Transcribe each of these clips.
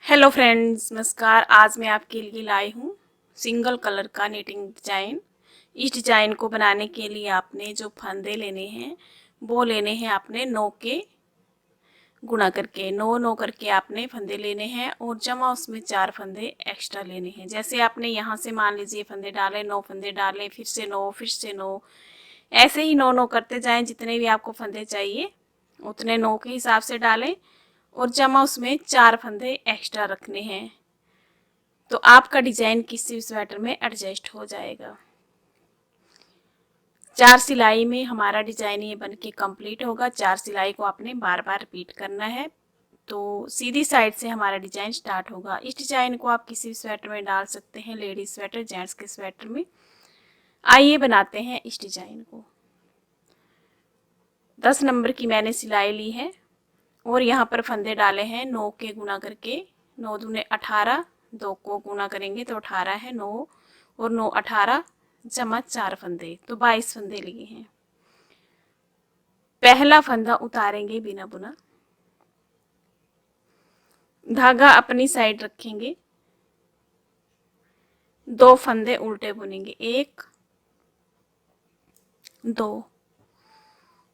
Hello friends, नमस्कार। आज मैं आपके लिए लाई हूँ सिंगल कलर का नीटिंग डिजाइन। इस डिजाइन को बनाने के लिए आपने जो फंदे लेने हैं वो लेने हैं आपने 9 के गुणा करके 9 करके आपने फंदे लेने हैं और जमा उसमें 4 फंदे एक्स्ट्रा लेने हैं। जैसे आपने यहाँ से मान लीजिए फंदे डाले, 9 फंदे डाले, फिर से 9, फिर से 9, ऐसे ही 9 करते जाएं। जितने भी आपको फंदे चाहिए उतने 9 के हिसाब से डालें और जमा उसमें 4 फंदे एक्स्ट्रा रखने हैं, तो आपका डिजाइन किसी भी स्वेटर में एडजस्ट हो जाएगा। 4 सिलाई में हमारा डिजाइन ये बन के कंप्लीट होगा। 4 सिलाई को आपने बार बार रिपीट करना है, तो सीधी साइड से हमारा डिजाइन स्टार्ट होगा। इस डिजाइन को आप किसी भी स्वेटर में डाल सकते हैं, लेडीज स्वेटर, जेंट्स के स्वेटर में। आइए बनाते हैं इस डिजाइन को। 10 नंबर की मैंने सिलाई ली है और यहाँ पर फंदे डाले हैं 9 के गुना करके। 9 दूने 18, 2 को गुना करेंगे तो 18 है। 9 और 9 18 जमा 4 फंदे, तो 22 फंदे लिए हैं। पहला फंदा उतारेंगे बिना बुना, धागा अपनी साइड रखेंगे, 2 फंदे उल्टे बुनेंगे, 1 2,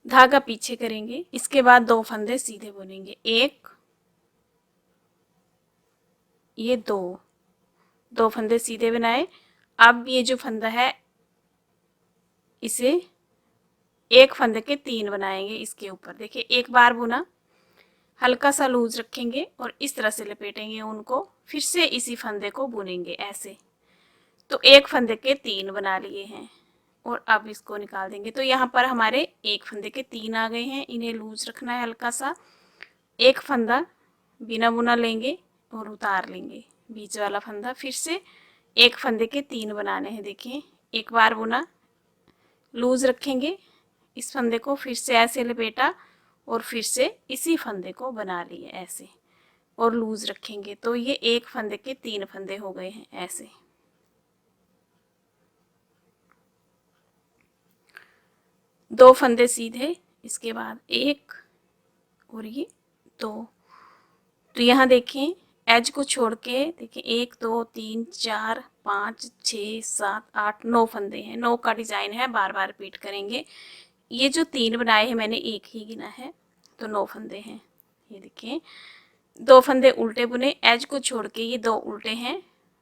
धागा पीछे करेंगे, इसके बाद 2 फंदे सीधे बुनेंगे, 1 ये 2 फंदे सीधे बनाए। अब ये जो फंदा है इसे एक फंदे के 3 बनाएंगे। इसके ऊपर देखिए, एक बार बुना, हल्का सा लूज रखेंगे और इस तरह से लपेटेंगे उनको, फिर से इसी फंदे को बुनेंगे ऐसे। तो एक फंदे के 3 बना लिए हैं और अब इसको निकाल देंगे। तो यहाँ पर हमारे एक फंदे के 3 आ गए हैं। इन्हें लूज रखना है हल्का सा। एक फंदा बिना बुना लेंगे और उतार लेंगे बीच वाला फंदा, फिर से एक फंदे के 3 बनाने हैं। देखिए, एक बार बुना, लूज रखेंगे इस फंदे को, फिर से ऐसे लपेटा और फिर से इसी फंदे को बना लिए ऐसे और लूज रखेंगे। तो ये एक फंदे के 3 फंदे हो गए हैं ऐसे। दो फंदे सीधे, इसके बाद 1 और ये 2। तो यहाँ देखें, एज को छोड़ के देखिए 1 2 3 4 5 6 7 8 9 फंदे हैं। 9 का डिजाइन है, बार बार रिपीट करेंगे। ये जो 3 बनाए हैं मैंने एक ही गिना है, तो 9 फंदे हैं। ये देखिए, 2 फंदे उल्टे बुने, एज को छोड़ के ये 2 उल्टे हैं,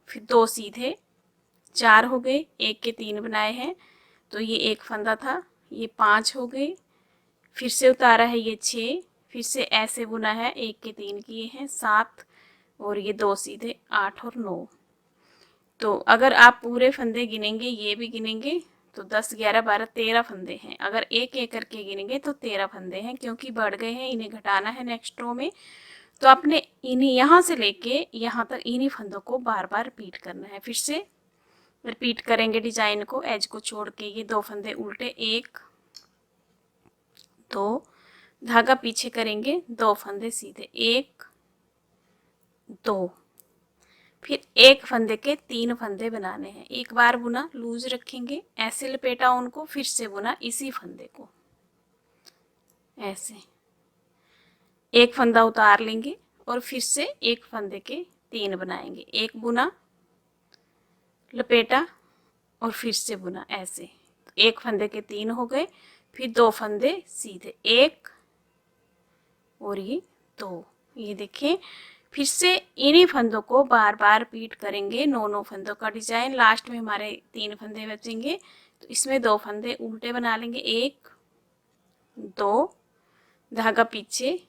फिर 2 सीधे, 4 हो गए। एक के 3 बनाए हैं, तो ये एक फंदा था, ये 5 हो गए। फिर से उतारा है ये 6, फिर से ऐसे बुना है, एक के 3 किए हैं 7 और ये 2 सीधे 8 और 9। तो अगर आप पूरे फंदे गिनेंगे, ये भी गिनेंगे, तो 10 11 12 13 फंदे हैं। अगर एक एक करके गिनेंगे तो 13 फंदे हैं, क्योंकि बढ़ गए हैं, इन्हें घटाना है नेक्स्ट रो में। तो आपने इन्हीं यहाँ से लेके यहाँ तक इन्हीं फंदों को बार बार रिपीट करना है। फिर से रिपीट करेंगे डिजाइन को, एज को छोड़ के ये 2 फंदे उल्टे, 1 2, धागा पीछे करेंगे, 2 फंदे सीधे, 1 2, फिर एक फंदे के 3 फंदे बनाने हैं। एक बार बुना, लूज रखेंगे, ऐसे लपेटा उनको, फिर से बुना इसी फंदे को ऐसे। एक फंदा उतार लेंगे और फिर से एक फंदे के 3 बनाएंगे। एक बुना, लपेटा और फिर से बुना ऐसे। एक फंदे के 3 हो गए, फिर 2 फंदे सीधे, 1 और ये 2। ये देखिए, फिर से इन्हीं फंदों को बार बार रिपीट करेंगे। 9 फंदों का डिजाइन। लास्ट में हमारे 3 फंदे बचेंगे, तो इसमें 2 फंदे उल्टे बना लेंगे, 1 2, धागा पीछे,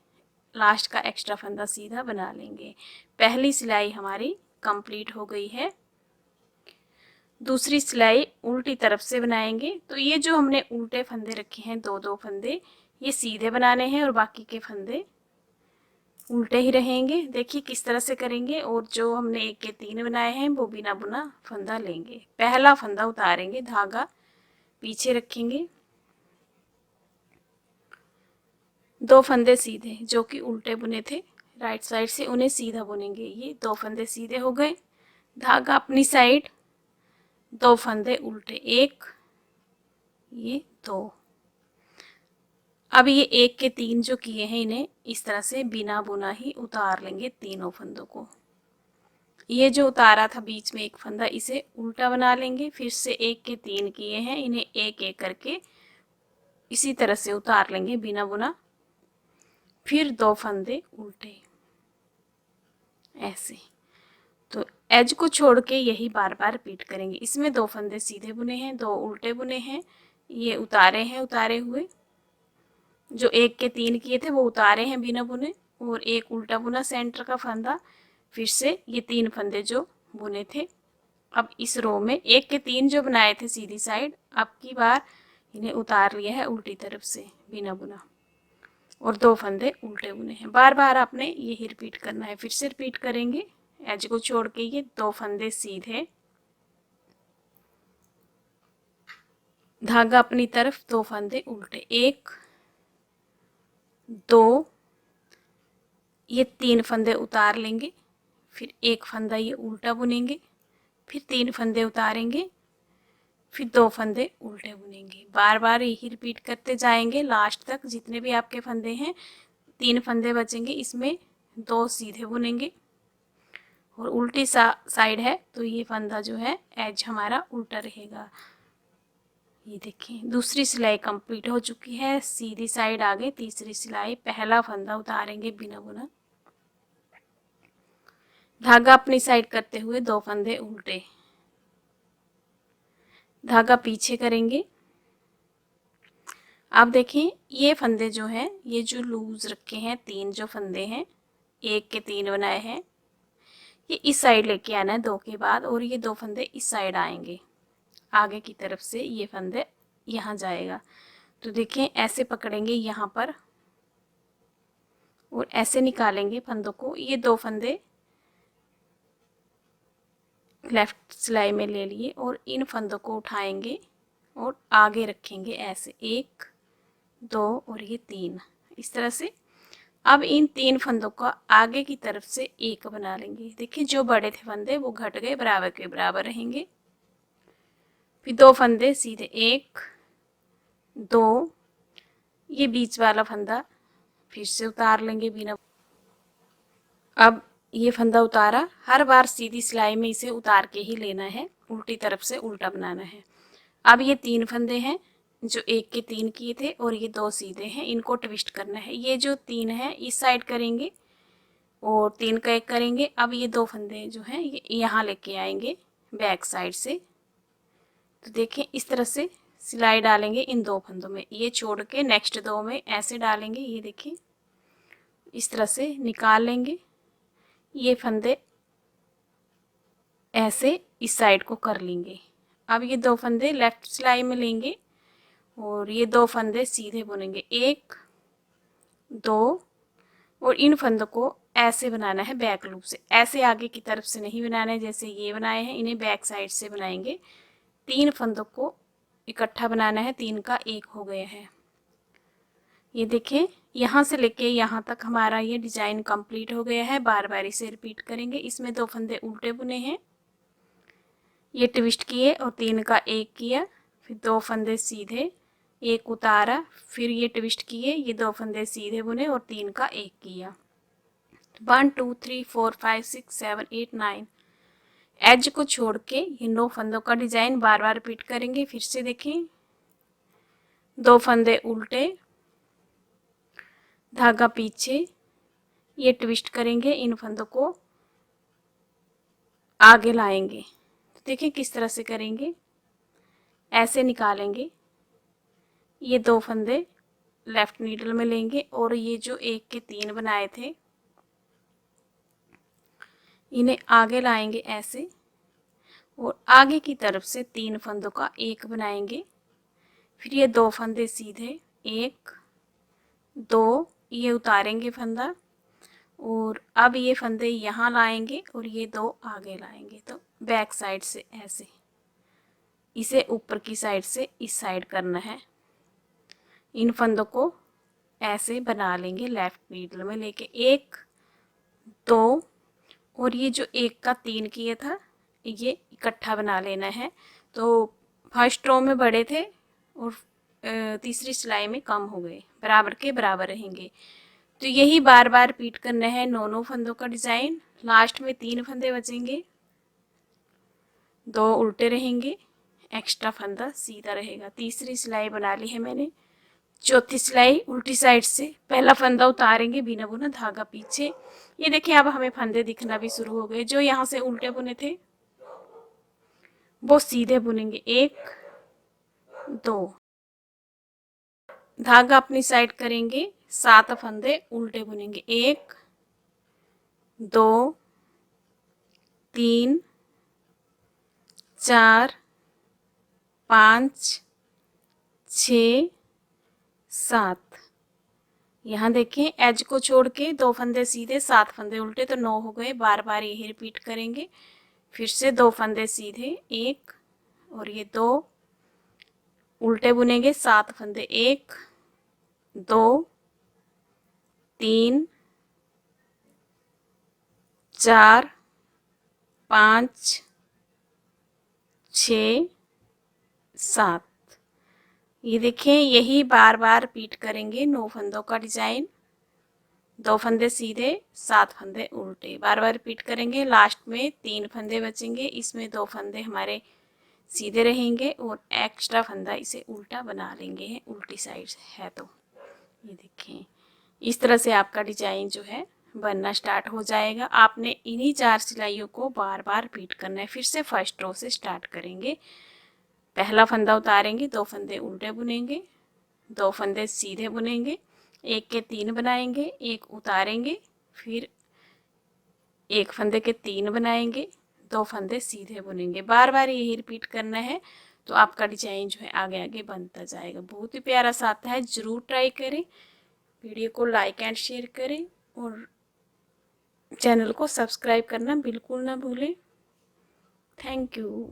लास्ट का एक्स्ट्रा फंदा सीधा बना लेंगे। पहली सिलाई हमारी कंप्लीट हो गई है। दूसरी सिलाई उल्टी तरफ से बनाएंगे। तो ये जो हमने उल्टे फंदे रखे हैं, 2 फंदे, ये सीधे बनाने हैं और बाकी के फंदे उल्टे ही रहेंगे। देखिए किस तरह से करेंगे। और जो हमने एक के 3 बनाए हैं वो बिना बुना फंदा लेंगे। पहला फंदा उतारेंगे, धागा पीछे रखेंगे, 2 फंदे सीधे जो कि उल्टे बुने थे राइट साइड से, उन्हें सीधा बुनेंगे। ये 2 फंदे सीधे हो गए, धागा अपनी साइड, 2 फंदे उल्टे, 1 ये 2। अब ये एक के 3 जो किए हैं, इन्हें इस तरह से बिना बुना ही उतार लेंगे तीनों फंदों को। ये जो उतारा था बीच में एक फंदा, इसे उल्टा बना लेंगे। फिर से 1 के 3 किए हैं, इन्हें एक एक करके इसी तरह से उतार लेंगे बिना बुना। फिर 2 फंदे उल्टे ऐसे। तो एज को छोड़ के यही बार बार रिपीट करेंगे। इसमें 2 फंदे सीधे बुने हैं, 2 उल्टे बुने हैं, ये उतारे हैं, उतारे हुए जो 1 के 3 किए थे वो उतारे हैं बिना बुने, और एक उल्टा बुना सेंटर का फंदा। फिर से ये 3 फंदे जो बुने थे। अब इस रो में 1 के 3 जो बनाए थे सीधी साइड, अब की बार इन्हें उतार लिया है उल्टी तरफ से बिना बुना, और 2 फंदे उल्टे बुने हैं। बार बार आपने यही रिपीट करना है। फिर से रिपीट करेंगे। एज को छोड़ के ये 2 फंदे सीधे, धागा अपनी तरफ, 2 फंदे उल्टे, 1 2, ये 3 फंदे उतार लेंगे। फिर 1 फंदा ये उल्टा बुनेंगे, फिर 3 फंदे उतारेंगे, फिर 2 फंदे उल्टे बुनेंगे। बार बार यही रिपीट करते जाएंगे लास्ट तक। जितने भी आपके फंदे हैं, 3 फंदे बचेंगे, इसमें 2 सीधे बुनेंगे और उल्टी साइड है तो ये फंदा जो है एज हमारा उल्टा रहेगा। ये देखिए दूसरी सिलाई कंप्लीट हो चुकी है। सीधी साइड आगे तीसरी सिलाई, पहला फंदा उतारेंगे बिना बुना, धागा अपनी साइड करते हुए 2 फंदे उल्टे, धागा पीछे करेंगे। आप देखें ये फंदे जो हैं, ये जो लूज रखे हैं, 3 जो फंदे हैं, 1 के 3 बनाए हैं, ये इस साइड लेके आना है 2 के बाद, और ये 2 फंदे इस साइड आएंगे आगे की तरफ से, ये फंदे यहाँ जाएगा। तो देखें ऐसे पकड़ेंगे यहाँ पर और ऐसे निकालेंगे फंदों को। ये 2 फंदे लेफ्ट सिलाई में ले लिए और इन फंदों को उठाएंगे और आगे रखेंगे ऐसे, 1 2 और ये 3, इस तरह से। अब इन 3 फंदों का आगे की तरफ से एक बना लेंगे। देखिए जो बड़े थे फंदे वो घट गए, बराबर के बराबर रहेंगे। फिर 2 फंदे सीधे, 1 2, ये बीच वाला फंदा फिर से उतार लेंगे बिना। अब ये फंदा उतारा, हर बार सीधी सिलाई में इसे उतार के ही लेना है, उल्टी तरफ से उल्टा बनाना है। अब ये 3 फंदे हैं जो 1 के 3 किए थे और ये 2 सीधे हैं, इनको ट्विस्ट करना है। ये जो 3 है इस साइड करेंगे और 3 का 1 करेंगे। अब ये 2 फंदे जो हैं ये यहाँ लेके आएंगे बैक साइड से। तो देखें इस तरह से सिलाई डालेंगे इन 2 फंदों में, ये छोड़ के नेक्स्ट 2 में ऐसे डालेंगे। ये देखें इस तरह से निकाल लेंगे। ये फंदे ऐसे इस साइड को कर लेंगे। अब ये 2 फंदे लेफ्ट सिलाई में लेंगे और ये 2 फंदे सीधे बुनेंगे, 1 2, और इन फंदों को ऐसे बनाना है बैक लूप से। ऐसे आगे की तरफ से नहीं बनाना है जैसे ये बनाए हैं, इन्हें बैक साइड से बनाएंगे। 3 फंदों को इकट्ठा बनाना है, 3 का 1 हो गया है। ये देखें यहाँ से लेके यहाँ तक हमारा ये डिजाइन कंप्लीट हो गया है। बार बार इसे रिपीट करेंगे। इसमें 2 फंदे उल्टे बुने हैं, ये ट्विस्ट किए और 3 का 1 किया, फिर 2 फंदे सीधे, 1 उतारा, फिर ये ट्विस्ट किए, ये 2 फंदे सीधे बुने और 3 का 1 किया। 1 2 3 4 5 6 7 8 9, एज को छोड़ के ये 9 फंदों का डिजाइन बार बार रिपीट करेंगे। फिर से देखें 2 फंदे उल्टे, धागा पीछे, ये ट्विस्ट करेंगे, इन फंदों को आगे लाएंगे। तो देखें किस तरह से करेंगे, ऐसे निकालेंगे। ये 2 फंदे लेफ्ट नीडल में लेंगे और ये जो 1 के 3 बनाए थे इन्हें आगे लाएंगे ऐसे, और आगे की तरफ से 3 फंदों का 1 बनाएंगे। फिर ये 2 फंदे सीधे, 1 2, ये उतारेंगे फंदा, और अब ये फंदे यहाँ लाएंगे और ये 2 आगे लाएंगे। तो बैक साइड से ऐसे, इसे ऊपर की साइड से इस साइड करना है। इन फंदों को ऐसे बना लेंगे लेफ्ट नीडल में लेके, 1 2, और ये जो 1 का 3 किया था ये इकट्ठा बना लेना है। तो फर्स्ट रो में बड़े थे और तीसरी सिलाई में कम हो गए, बराबर के बराबर रहेंगे। तो यही बार बार रिपीट करना है 9 फंदों का डिज़ाइन। लास्ट में 3 फंदे बचेंगे, 2 उल्टे रहेंगे, एक्स्ट्रा फंदा सीधा रहेगा। तीसरी सिलाई बना ली है मैंने। चौथी सिलाई उल्टी साइड से पहला फंदा उतारेंगे, बिना बुना धागा पीछे। ये देखिए अब हमें फंदे दिखना भी शुरू हो गए। जो यहाँ से उल्टे बुने थे वो सीधे बुनेंगे, 1 2, धागा अपनी साइड करेंगे, 7 फंदे उल्टे बुनेंगे, 1 2 3 4 5 6 7। यहाँ देखें एज को छोड़ के 2 फंदे सीधे, 7 फंदे उल्टे, तो 9 हो गए। बार बार यही रिपीट करेंगे। फिर से 2 फंदे सीधे, 1 और ये 2 उल्टे बुनेंगे, 7 फंदे, 1 2 3 4 5 6 7। ये देखें यही बार बार रिपीट करेंगे। 9 फंदों का डिजाइन, 2 फंदे सीधे, 7 फंदे उल्टे, बार बार रिपीट करेंगे। लास्ट में 3 फंदे बचेंगे, इसमें 2 फंदे हमारे सीधे रहेंगे और एक्स्ट्रा फंदा इसे उल्टा बना लेंगे, उल्टी साइड है तो। ये देखें इस तरह से आपका डिजाइन जो है बनना स्टार्ट हो जाएगा। आपने इन्हीं 4 सिलाइयों को बार बार रिपीट करना है। फिर से फर्स्ट रो से स्टार्ट करेंगे। पहला फंदा उतारेंगे, 2 फंदे उल्टे बुनेंगे, 2 फंदे सीधे बुनेंगे, 1 के 3 बनाएंगे, 1 उतारेंगे, फिर 1 फंदे के 3 बनाएंगे, 2 फंदे सीधे बुनेंगे। बार बार यही रिपीट करना है, तो आपका डिजाइन जो है आगे आगे बनता जाएगा। बहुत ही प्यारा सा आता है, ज़रूर ट्राई करें। वीडियो को लाइक एंड शेयर करें और चैनल को सब्सक्राइब करना बिल्कुल ना भूलें। Thank you.